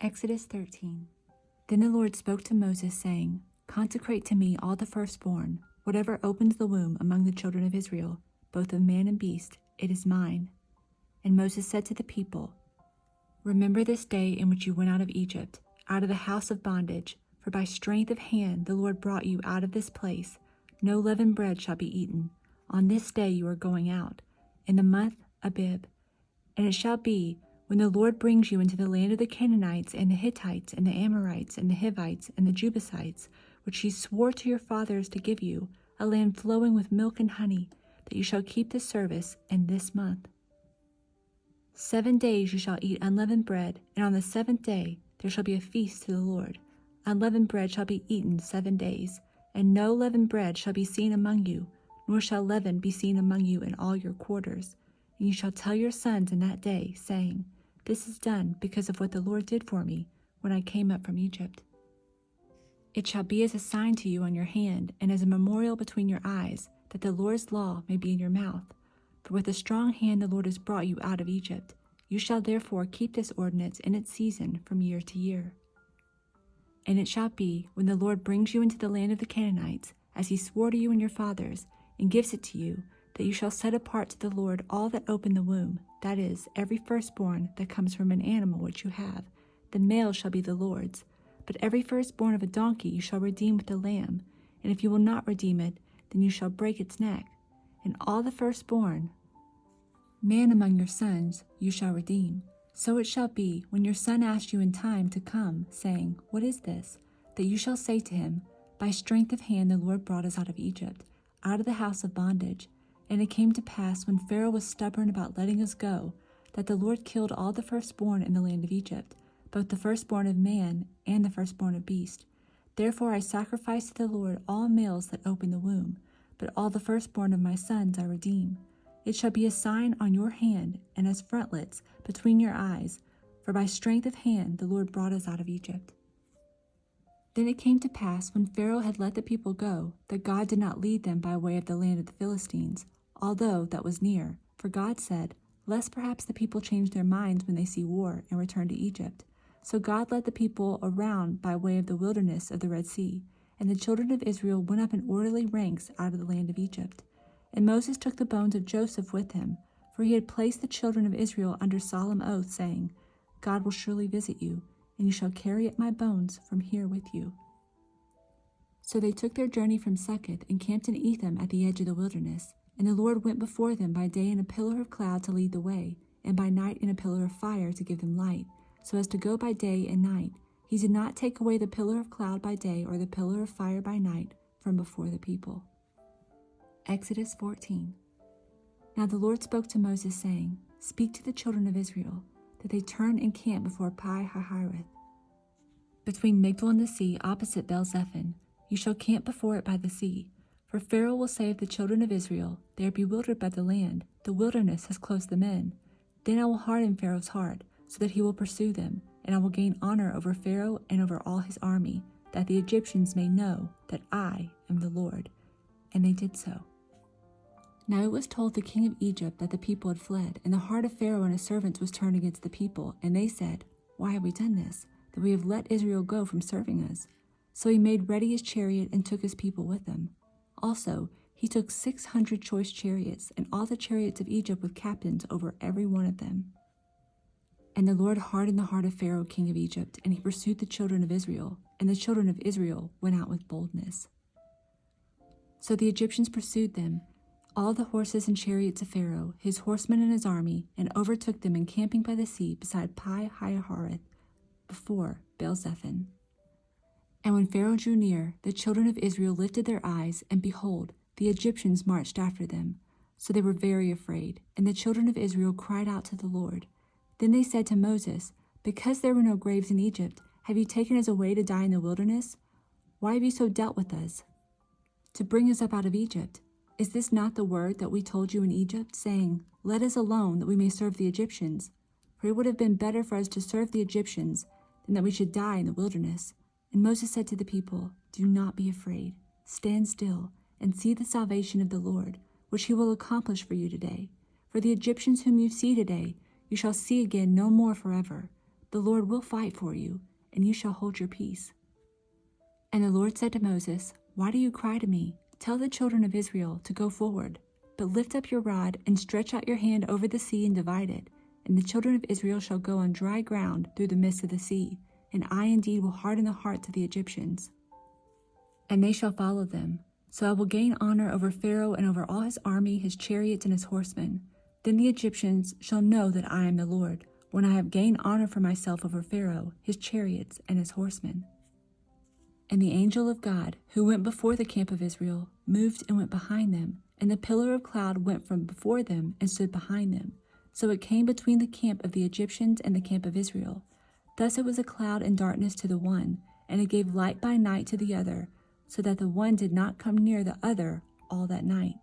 Exodus 13. Then the Lord spoke to Moses, saying, Consecrate to me all the firstborn, whatever opens the womb among the children of Israel, both of man and beast, it is mine. And Moses said to the people, Remember this day in which you went out of Egypt, out of the house of bondage, for by strength of hand the Lord brought you out of this place. No leavened bread shall be eaten. On this day you are going out, in the month Abib. And it shall be, when the Lord brings you into the land of the Canaanites and the Hittites and the Amorites and the Hivites and the Jebusites, which he swore to your fathers to give you, a land flowing with milk and honey, that you shall keep this service in this month. 7 days you shall eat unleavened bread, and on the 7th day there shall be a feast to the Lord. Unleavened bread shall be eaten 7 days, and no leavened bread shall be seen among you, nor shall leaven be seen among you in all your quarters. And you shall tell your sons in that day, saying, This is done because of what the Lord did for me when I came up from Egypt. It shall be as a sign to you on your hand, and as a memorial between your eyes, that the Lord's law may be in your mouth. For with a strong hand the Lord has brought you out of Egypt. You shall therefore keep this ordinance in its season from year to year. And it shall be, when the Lord brings you into the land of the Canaanites, as he swore to you and your fathers, and gives it to you, that you shall set apart to the Lord all that open the womb, that is, every firstborn that comes from an animal which you have. The male shall be the Lord's. But every firstborn of a donkey you shall redeem with a lamb, and if you will not redeem it, then you shall break its neck. And all the firstborn, man among your sons, you shall redeem. So it shall be, when your son asks you in time to come, saying, What is this? That you shall say to him, By strength of hand the Lord brought us out of Egypt, out of the house of bondage. And it came to pass, when Pharaoh was stubborn about letting us go, that the Lord killed all the firstborn in the land of Egypt, both the firstborn of man and the firstborn of beast. Therefore I sacrifice to the Lord all males that open the womb, but all the firstborn of my sons I redeem. It shall be a sign on your hand, and as frontlets between your eyes, for by strength of hand the Lord brought us out of Egypt. Then it came to pass, when Pharaoh had let the people go, that God did not lead them by way of the land of the Philistines, although that was near. For God said, Lest perhaps the people change their minds when they see war and return to Egypt. So God led the people around by way of the wilderness of the Red Sea, and the children of Israel went up in orderly ranks out of the land of Egypt. And Moses took the bones of Joseph with him, for he had placed the children of Israel under solemn oath, saying, God will surely visit you, and you shall carry up my bones from here with you. So they took their journey from Succoth and camped in Etham at the edge of the wilderness. And the Lord went before them by day in a pillar of cloud to lead the way, and by night in a pillar of fire to give them light, so as to go by day and night. He did not take away the pillar of cloud by day or the pillar of fire by night from before the people. Exodus 14. Now the Lord spoke to Moses, saying, Speak to the children of Israel, that they turn and camp before Pi-hahiroth, between Migdol and the sea, opposite Baal-zephon. You shall camp before it by the sea. For Pharaoh will say of the children of Israel, They are bewildered by the land, the wilderness has closed them in. Then I will harden Pharaoh's heart, so that he will pursue them, and I will gain honor over Pharaoh and over all his army, that the Egyptians may know that I am the Lord. And they did so. Now it was told the king of Egypt that the people had fled, and the heart of Pharaoh and his servants was turned against the people, and they said, Why have we done this, that we have let Israel go from serving us? So he made ready his chariot and took his people with him. Also, he took 600 choice chariots, and all the chariots of Egypt with captains over every one of them. And the Lord hardened the heart of Pharaoh king of Egypt, and he pursued the children of Israel, and the children of Israel went out with boldness. So the Egyptians pursued them, all the horses and chariots of Pharaoh, his horsemen and his army, and overtook them encamping by the sea beside Pi-hahiroth, before Baal-zephon. And when Pharaoh drew near, the children of Israel lifted their eyes, and behold, the Egyptians marched after them. So they were very afraid, and the children of Israel cried out to the Lord. Then they said to Moses, Because there were no graves in Egypt, have you taken us away to die in the wilderness? Why have you so dealt with us, to bring us up out of Egypt? Is this not the word that we told you in Egypt, saying, Let us alone, that we may serve the Egyptians? For it would have been better for us to serve the Egyptians than that we should die in the wilderness. And Moses said to the people, Do not be afraid. Stand still, and see the salvation of the Lord, which he will accomplish for you today. For the Egyptians whom you see today, you shall see again no more forever. The Lord will fight for you, and you shall hold your peace." And the Lord said to Moses, "Why do you cry to me? Tell the children of Israel to go forward, but lift up your rod and stretch out your hand over the sea and divide it, and the children of Israel shall go on dry ground through the midst of the sea, and I indeed will harden the hearts of the Egyptians, and they shall follow them. So I will gain honor over Pharaoh and over all his army, his chariots, and his horsemen. Then the Egyptians shall know that I am the Lord, when I have gained honor for myself over Pharaoh, his chariots, and his horsemen." And the angel of God, who went before the camp of Israel, moved and went behind them, and the pillar of cloud went from before them and stood behind them. So it came between the camp of the Egyptians and the camp of Israel. Thus it was a cloud and darkness to the one, and it gave light by night to the other, so that the one did not come near the other all that night.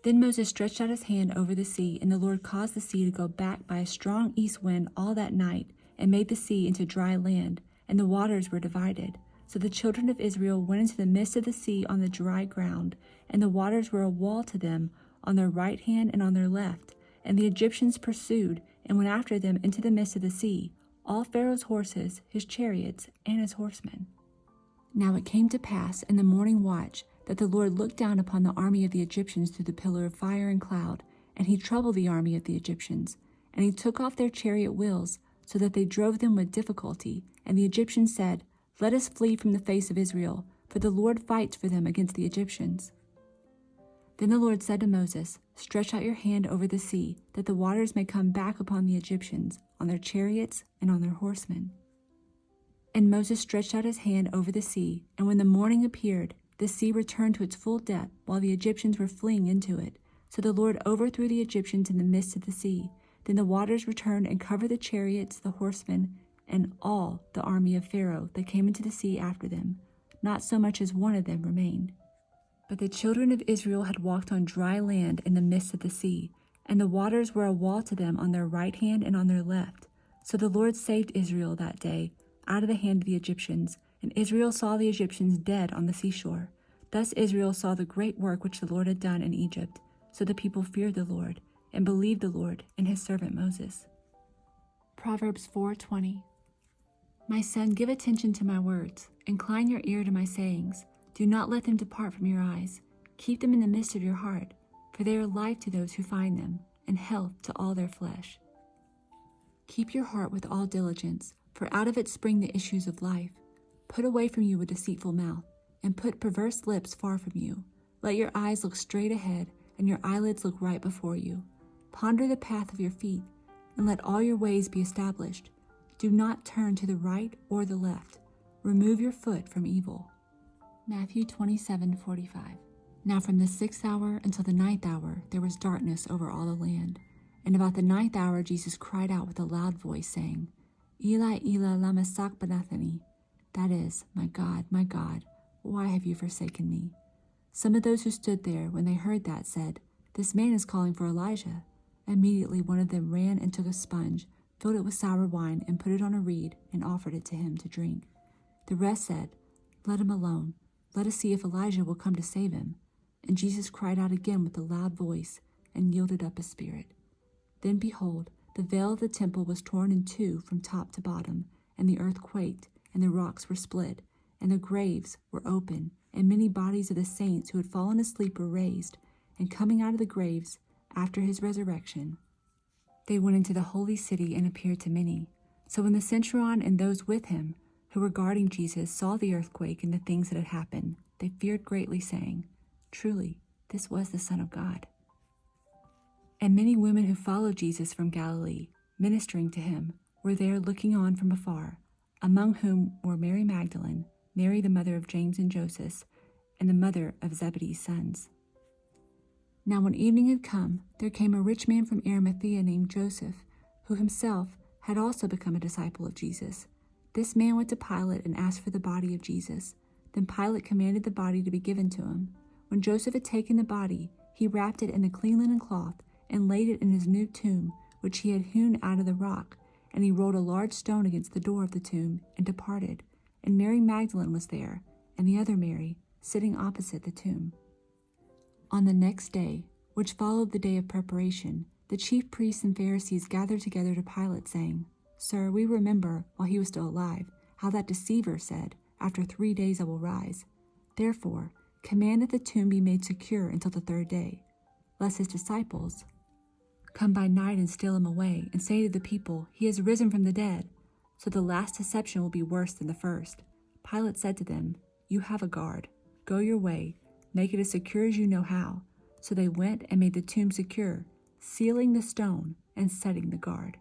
Then Moses stretched out his hand over the sea, and the Lord caused the sea to go back by a strong east wind all that night, and made the sea into dry land, and the waters were divided. So the children of Israel went into the midst of the sea on the dry ground, and the waters were a wall to them on their right hand and on their left. And the Egyptians pursued, and went after them into the midst of the sea, all Pharaoh's horses, his chariots, and his horsemen. Now it came to pass in the morning watch that the Lord looked down upon the army of the Egyptians through the pillar of fire and cloud, and he troubled the army of the Egyptians. And he took off their chariot wheels, so that they drove them with difficulty. And the Egyptians said, "Let us flee from the face of Israel, for the Lord fights for them against the Egyptians." Then the Lord said to Moses, "Stretch out your hand over the sea, that the waters may come back upon the Egyptians, on their chariots and on their horsemen." And Moses stretched out his hand over the sea, and when the morning appeared, the sea returned to its full depth, while the Egyptians were fleeing into it. So the Lord overthrew the Egyptians in the midst of the sea. Then the waters returned and covered the chariots, the horsemen, and all the army of Pharaoh that came into the sea after them. Not so much as one of them remained. But the children of Israel had walked on dry land in the midst of the sea, and the waters were a wall to them on their right hand and on their left. So the Lord saved Israel that day out of the hand of the Egyptians, and Israel saw the Egyptians dead on the seashore. Thus Israel saw the great work which the Lord had done in Egypt. So the people feared the Lord, and believed the Lord and his servant Moses. Proverbs 4:20. My son, give attention to my words. Incline your ear to my sayings. Do not let them depart from your eyes. Keep them in the midst of your heart, for they are life to those who find them, and health to all their flesh. Keep your heart with all diligence, for out of it spring the issues of life. Put away from you a deceitful mouth, and put perverse lips far from you. Let your eyes look straight ahead, and your eyelids look right before you. Ponder the path of your feet, and let all your ways be established. Do not turn to the right or the left. Remove your foot from evil. Matthew 27:45. Now from the 6th hour until the 9th hour there was darkness over all the land. And about the 9th hour Jesus cried out with a loud voice, saying, Eli, Eli, lama sabachthani? That is, my God, why have you forsaken me? Some of those who stood there, when they heard that, said, This man is calling for Elijah. Immediately one of them ran and took a sponge, filled it with sour wine, and put it on a reed, and offered it to him to drink. The rest said, Let him alone. Let us see if Elijah will come to save him. And Jesus cried out again with a loud voice, and yielded up his spirit. Then behold, the veil of the temple was torn in two from top to bottom, and the earth quaked, and the rocks were split, and the graves were open, and many bodies of the saints who had fallen asleep were raised, and coming out of the graves, after his resurrection, they went into the holy city and appeared to many. So when the centurion and those with him, who were guarding Jesus, saw the earthquake and the things that had happened, they feared greatly, saying, Truly, this was the Son of God. And many women who followed Jesus from Galilee, ministering to him, were there looking on from afar, among whom were Mary Magdalene, Mary the mother of James and Joseph, and the mother of Zebedee's sons. Now when evening had come, there came a rich man from Arimathea named Joseph, who himself had also become a disciple of Jesus. This man went to Pilate and asked for the body of Jesus. Then Pilate commanded the body to be given to him. When Joseph had taken the body, he wrapped it in a clean linen cloth and laid it in his new tomb, which he had hewn out of the rock. And he rolled a large stone against the door of the tomb and departed. And Mary Magdalene was there, and the other Mary, sitting opposite the tomb. On the next day, which followed the day of preparation, the chief priests and Pharisees gathered together to Pilate, saying, Sir, we remember, while he was still alive, how that deceiver said, 'After 3 days I will rise.' Therefore, command that the tomb be made secure until the 3rd day, lest his disciples come by night and steal him away, and say to the people, 'He has risen from the dead.' So the last deception will be worse than the first." Pilate said to them, "You have a guard. Go your way, make it as secure as you know how." So they went and made the tomb secure, sealing the stone and setting the guard.